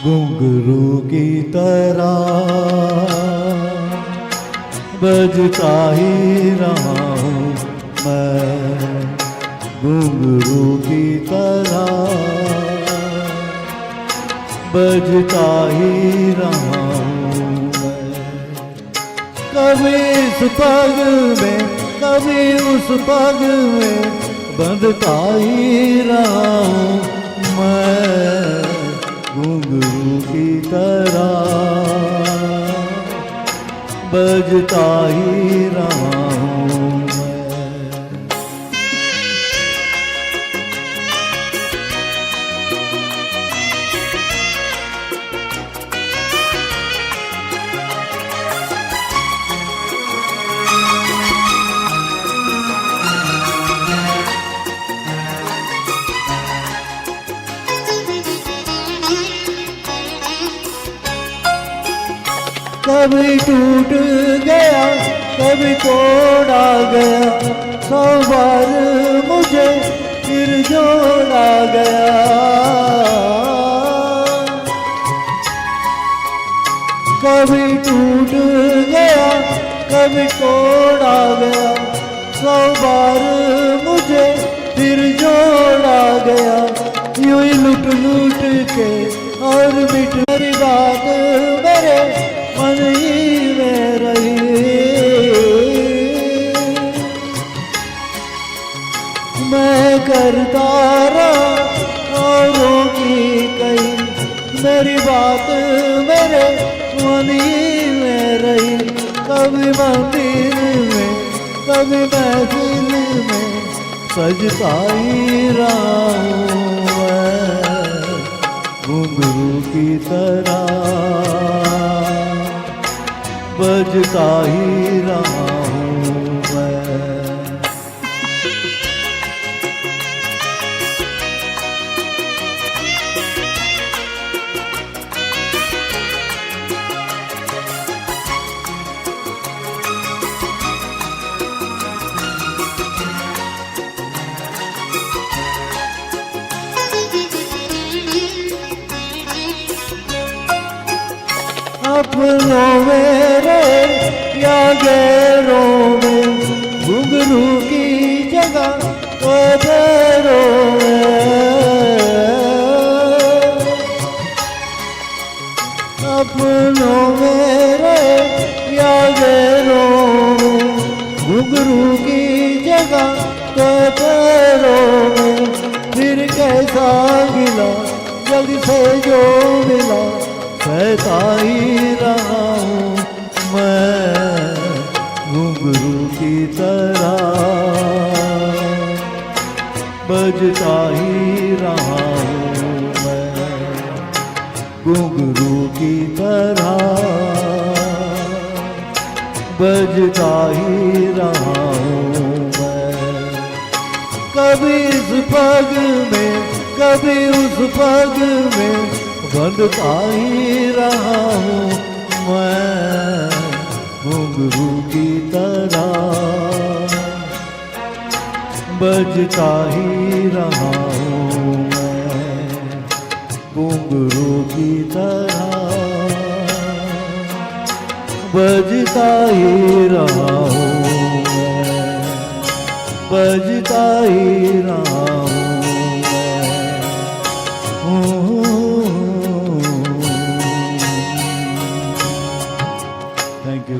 घुंघरू की तरह बजता ही रहा हूँ मैं, घुंघरू की तरह बजता ही रहा हूँ मैं। कभी इस पग में कभी उस पग में बंधता ही रहा हूँ मैं, घुंघरू की तरह बजता ही रहा हूँ मैं। कभी टूट गया कभी तोड़ा गया, 100 बार मुझे फिर जोड़ा गया। कभी टूट गया कभी तोड़ा गया, 100 बार मुझे फिर जोड़ा गया। यूं ही लुट लुट के और मिट मेरी बात मेरे मन ही में रही। मैं करता रहा औरों की कही, मेरी बात मेरे मन ही में रही। कभी मंदिर में कभी महफिल में सजता ही रहा हूँ मैं, घुंघरू की तरह बजता ही रहा हूँ मैं। अपनों में रहे या गैरों में, घुंघरू की जगह पैरों में। अपनों में रहे या गैरों में, घुंघरू की जगह पैरों में। फिर कैसा गिला जग से जो मिला, सहता ही रहा हूँ मैं, घुंघरू की तरह बजता ही रहा हूँ मैं, घुंघरू की तरह बजता ही रहा हूँ मैं। कभी इस पग में कभी उस पग में बंधता ही रहा हूँ मैं, घुंघरू की तरह बजता ही रहा हूँ मैं, घुंघरू की तरह बजता ही रहा हूँ मैं, बजता ही रहा हूँ मैं। Thank you.